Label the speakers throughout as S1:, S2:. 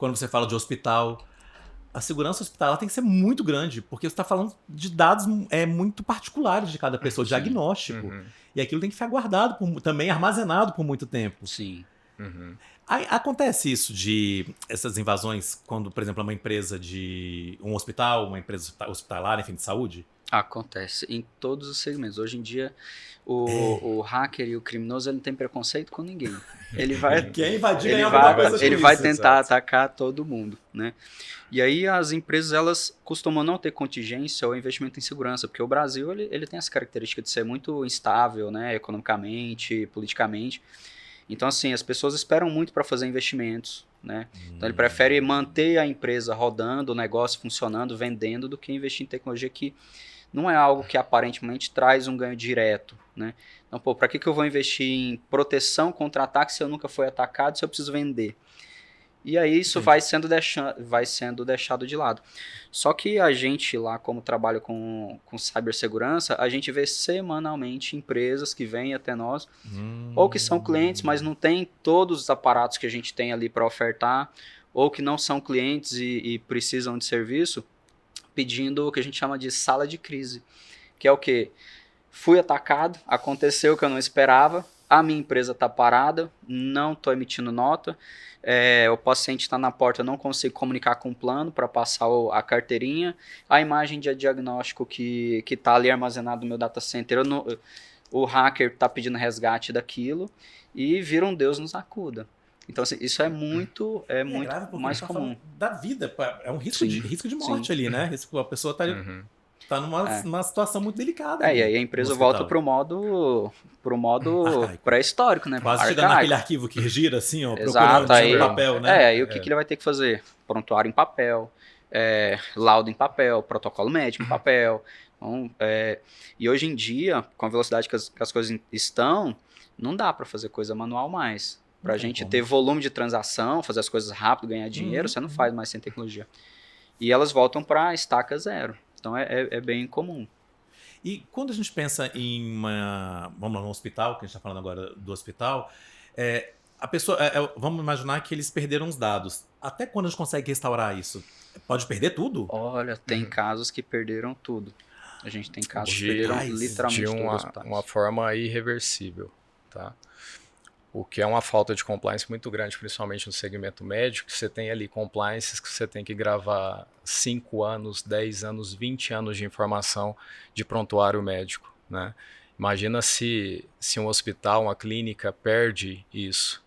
S1: quando você fala de hospital. A segurança hospitalar tem que ser muito grande, porque você está falando de dados muito particulares de cada pessoa, diagnóstico. E aquilo tem que ficar guardado, também armazenado por muito tempo.
S2: Sim.
S1: Aí, acontece isso de essas invasões quando, por exemplo, é uma empresa de um hospital, uma empresa hospitalar, enfim, de saúde?
S2: Acontece em todos os segmentos. Hoje em dia, o hacker e o criminoso ele não tem preconceito com ninguém. Ele vai,
S1: Quem invadir
S2: ele
S1: alguma coisa com
S2: ele
S1: isso,
S2: vai tentar
S1: exato.
S2: atacar todo mundo, né? E aí as empresas elas costumam não ter contingência ou investimento em segurança, porque o Brasil ele tem essa característica de ser muito instável, né, economicamente, politicamente. Então assim as pessoas esperam muito para fazer investimentos, né? Então ele prefere manter a empresa rodando, o negócio funcionando, vendendo, do que investir em tecnologia que não é algo que aparentemente traz um ganho direto, né? Então, pô, para que eu vou investir em proteção contra ataque se eu nunca fui atacado, se eu preciso vender? E aí isso vai sendo deixado de lado. Só que a gente lá, como trabalha com cibersegurança, a gente vê semanalmente empresas que vêm até nós, ou que são clientes, mas não tem todos os aparatos que a gente tem ali para ofertar, ou que não são clientes e precisam de serviço, pedindo o que a gente chama de sala de crise, que é o quê? Fui atacado, aconteceu o que eu não esperava, a minha empresa está parada, não estou emitindo nota, o paciente está na porta, eu não consigo comunicar com o plano para passar a carteirinha, a imagem de diagnóstico que está ali armazenado no meu data center, o hacker está pedindo resgate daquilo e vira um Deus nos acuda. Então, assim, isso é muito
S1: grave
S2: mais comum.
S1: Da vida, é um risco de morte ali, né? A pessoa tá numa situação muito delicada.
S2: E aí a empresa volta pro modo pré-histórico, né?
S1: Quase chegando naquele arquivo que gira assim, ó,
S2: Exato,
S1: procurando aí, papel, né?
S2: Aí o que ele vai ter que fazer? Prontuário em papel, laudo em papel, protocolo médico em papel. Então, e hoje em dia, com a velocidade que as coisas estão, não dá para fazer coisa manual mais. Para a gente ter volume de transação, fazer as coisas rápido, ganhar dinheiro, você não faz mais sem tecnologia. E elas voltam para estaca zero. Então é bem comum.
S1: E quando a gente pensa em vamos lá, no hospital, que a gente está falando agora do hospital, a pessoa, vamos imaginar que eles perderam os dados. Até quando a gente consegue restaurar isso? Pode perder tudo?
S2: Olha, tem casos que perderam tudo. A gente tem casos que perderam literalmente tudo.
S3: De uma forma irreversível, tá? O que é uma falta de compliance muito grande, principalmente no segmento médico. Você tem ali compliances que você tem que gravar 5 anos, 10 anos, 20 anos de informação de prontuário médico, né? Imagina se um hospital, uma clínica perde isso,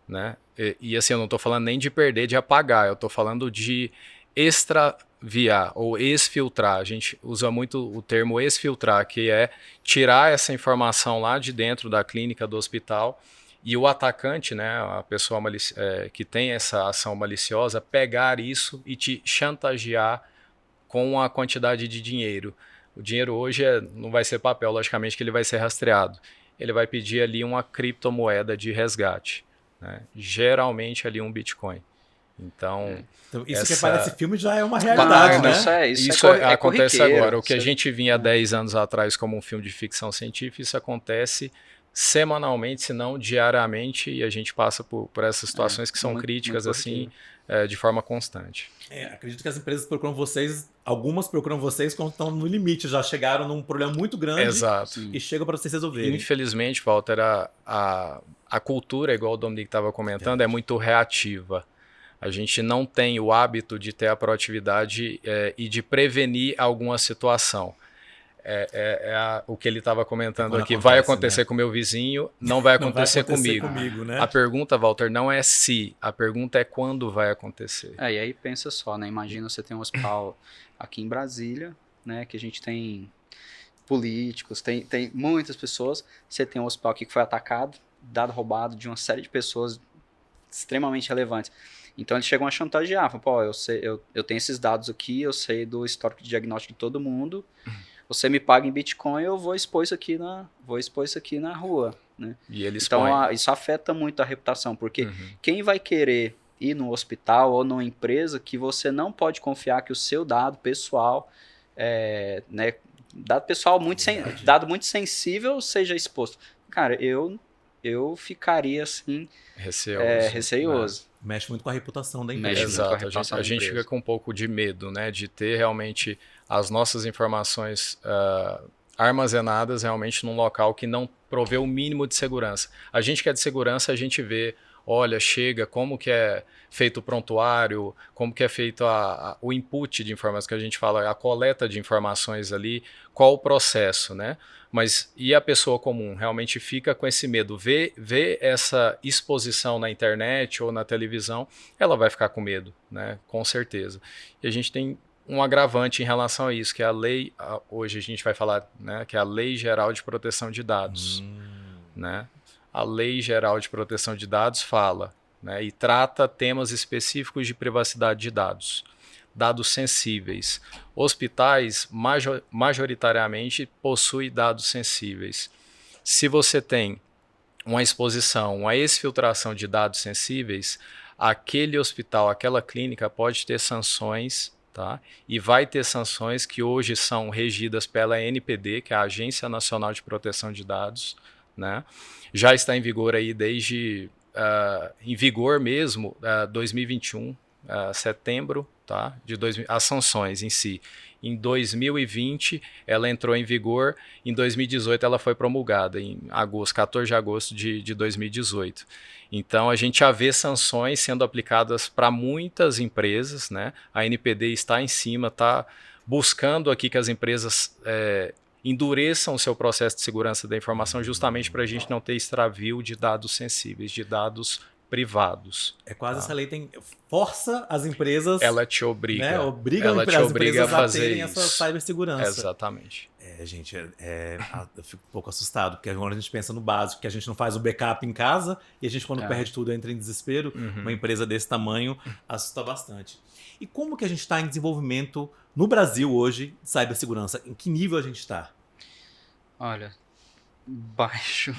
S3: né? E assim, eu não estou falando nem de perder, de apagar, eu estou falando de extraviar ou exfiltrar. A gente usa muito o termo exfiltrar, que é tirar essa informação lá de dentro da clínica, do hospital, e o atacante, né, a pessoa que tem essa ação maliciosa, pegar isso e te chantagear com a quantidade de dinheiro. O dinheiro hoje não vai ser papel, logicamente que ele vai ser rastreado. Ele vai pedir ali uma criptomoeda de resgate, né? Geralmente ali um Bitcoin. Então
S1: isso que parece filme já é uma realidade, né?
S3: Isso acontece agora. O que a gente vinha 10 anos atrás como um filme de ficção científica, isso acontece semanalmente, se não diariamente, e a gente passa por essas situações que são críticas assim, de forma constante.
S1: Acredito que as empresas procuram vocês, algumas procuram vocês quando estão no limite, já chegaram num problema muito grande.
S3: Exato.
S1: E chegam para vocês resolverem.
S3: Infelizmente, Walter, a cultura, igual o Dominique estava comentando, é muito reativa. A gente não tem o hábito de ter a proatividade e de prevenir alguma situação. O que ele estava comentando aqui, vai acontecer com o meu vizinho, não vai acontecer comigo.
S1: Né?
S3: A pergunta, Walter, não é se, a pergunta é quando vai acontecer.
S2: E aí pensa só, né? Imagina você tem um hospital aqui em Brasília, né? Que a gente tem políticos, tem muitas pessoas. Você tem um hospital aqui que foi atacado, dado roubado de uma série de pessoas extremamente relevantes. Então eles chegam a chantagear, falam, pô, eu tenho esses dados aqui, eu sei do histórico de diagnóstico de todo mundo. Você me paga em Bitcoin, eu vou expor isso aqui na rua, né?
S3: E eles
S2: então isso afeta muito a reputação, porque quem vai querer ir no hospital ou numa empresa que você não pode confiar que o seu dado pessoal, né, dado pessoal dado muito sensível seja exposto? Cara, eu ficaria assim receoso.
S1: Mexe muito com a reputação da
S2: Mexe
S1: empresa.
S2: muito com a
S3: Exato,
S2: reputação
S3: a
S2: da
S3: gente
S2: empresa.
S3: fica com um pouco de medo, né, de ter realmente as nossas informações armazenadas realmente num local que não provê o mínimo de segurança. A gente que é de segurança, a gente vê, olha, chega, como que é feito o prontuário, como que é feito o input de informações, que a gente fala, a coleta de informações ali, qual o processo, né? Mas e a pessoa comum realmente fica com esse medo, vê essa exposição na internet ou na televisão, ela vai ficar com medo, né? Com certeza. E a gente tem um agravante em relação a isso, que é a lei, hoje a gente vai falar, né, que é a Lei Geral de Proteção de Dados, né? A Lei Geral de Proteção de Dados fala, né, e trata temas específicos de privacidade de dados. Dados sensíveis. Hospitais, majoritariamente, possuem dados sensíveis. Se você tem uma exposição, uma exfiltração de dados sensíveis, aquele hospital, aquela clínica pode ter sanções, tá? E vai ter sanções que hoje são regidas pela ANPD, que é a Agência Nacional de Proteção de Dados, né? Já está em vigor aí desde, em vigor mesmo, 2021, setembro, tá? As sanções em si. Em 2020 ela entrou em vigor, em 2018 ela foi promulgada, em agosto, 14 de agosto de 2018. Então a gente já vê sanções sendo aplicadas para muitas empresas, né? A NPD está em cima, está buscando aqui que as empresas endureçam o seu processo de segurança da informação justamente para a gente não ter extravio de dados sensíveis, de dados privados.
S1: É quase essa lei força as empresas...
S3: Ela te obriga.
S1: Né,
S3: ela te
S1: as
S3: obriga
S1: empresas
S3: a fazer
S1: terem
S3: isso.
S1: essa cibersegurança.
S3: Exatamente.
S1: Gente, eu fico um pouco assustado, porque agora a gente pensa no básico, que a gente não faz o backup em casa, e a gente quando perde tudo entra em desespero. Uma empresa desse tamanho assusta bastante. E como que a gente está em desenvolvimento no Brasil hoje de cibersegurança? Em que nível a gente está?
S2: Olha, baixo.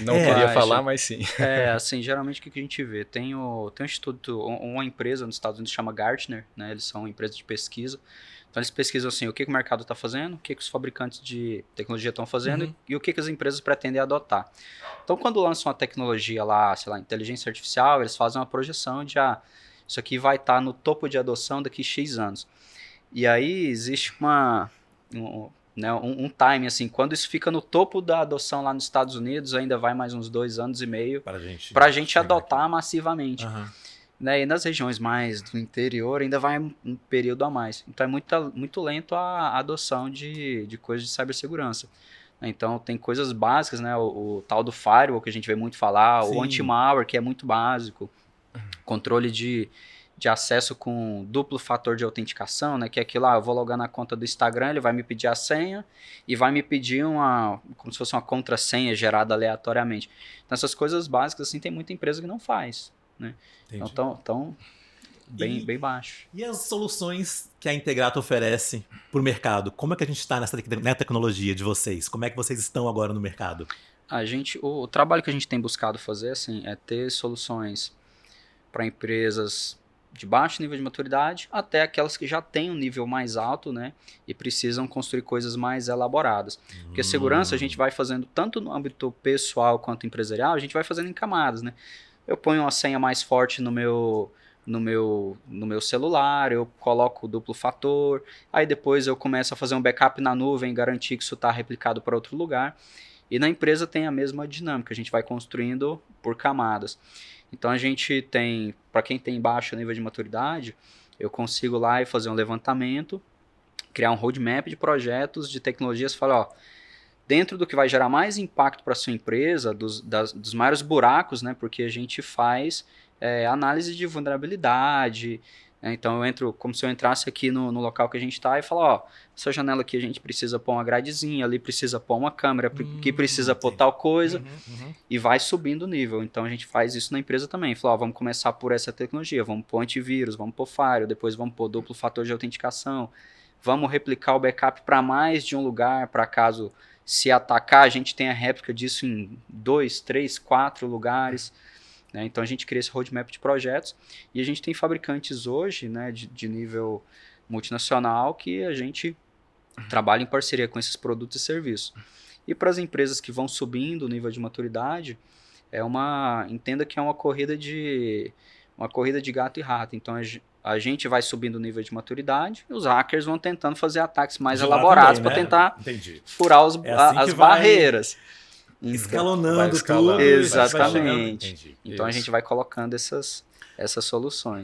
S3: Não queria falar, mas sim.
S2: Assim, geralmente o que a gente vê? Tem um instituto, uma empresa nos Estados Unidos chama Gartner, né? Eles são uma empresa de pesquisa. Então eles pesquisam assim, o que o mercado está fazendo, o que os fabricantes de tecnologia estão fazendo e o que as empresas pretendem adotar. Então quando lançam uma tecnologia lá, sei lá, inteligência artificial, eles fazem uma projeção de isso aqui vai estar no topo de adoção daqui X anos. E aí existe um time, assim, quando isso fica no topo da adoção lá nos Estados Unidos, ainda vai mais uns 2 anos e meio para a gente adotar aqui massivamente. Né? E nas regiões mais do interior ainda vai um período a mais. Então é muito lento a adoção de coisas de cibersegurança. Então tem coisas básicas, né? O tal do firewall que a gente vê muito falar, o anti-malware que é muito básico, controle de acesso com duplo fator de autenticação, né? Que é aquilo, eu vou logar na conta do Instagram, ele vai me pedir a senha e vai me pedir como se fosse uma contrassenha gerada aleatoriamente. Então essas coisas básicas, assim, tem muita empresa que não faz, né? Então bem baixo.
S1: E as soluções que a Integrato oferece para o mercado? Como é que a gente está na tecnologia de vocês? Como é que vocês estão agora no mercado?
S2: O trabalho que a gente tem buscado fazer, assim, é ter soluções para empresas de baixo nível de maturidade até aquelas que já têm um nível mais alto, né, e precisam construir coisas mais elaboradas. Porque segurança a gente vai fazendo tanto no âmbito pessoal quanto empresarial, a gente vai fazendo em camadas, né? Eu ponho uma senha mais forte no meu celular, eu coloco o duplo fator, aí depois eu começo a fazer um backup na nuvem, garantir que isso está replicado para outro lugar. E na empresa tem a mesma dinâmica, a gente vai construindo por camadas. Então a gente tem, para quem tem baixo nível de maturidade, eu consigo lá fazer um levantamento, criar um roadmap de projetos, de tecnologias, falar, dentro do que vai gerar mais impacto para a sua empresa, dos maiores buracos, né, porque a gente faz análise de vulnerabilidade, né, então eu entro como se eu entrasse aqui no local que a gente está e falar, essa janela aqui a gente precisa pôr uma gradezinha, ali precisa pôr uma câmera, aqui precisa pôr tal coisa, e vai subindo o nível. Então a gente faz isso na empresa também, fala, vamos começar por essa tecnologia, vamos pôr antivírus, vamos pôr firewall, depois vamos pôr duplo fator de autenticação, vamos replicar o backup para mais de um lugar, para caso se atacar, a gente tem a réplica disso em 2, 3, 4 lugares. Né? Então a gente cria esse roadmap de projetos e a gente tem fabricantes hoje, né, de nível multinacional que a gente trabalha em parceria com esses produtos e serviços. E para as empresas que vão subindo o nível de maturidade, entenda que é uma corrida de gato e rato. Então a gente vai subindo o nível de maturidade e os hackers vão tentando fazer ataques mais
S1: De lá
S2: elaborados
S1: também,
S2: para
S1: né?
S2: tentar
S1: Entendi.
S2: furar
S1: É assim
S2: as
S1: que vai
S2: barreiras.
S1: Escalonando
S3: vai escalando,
S1: tudo.
S2: Exatamente.
S1: Vai chegando. Entendi.
S2: Então a
S3: Isso.
S2: gente vai colocando essas soluções.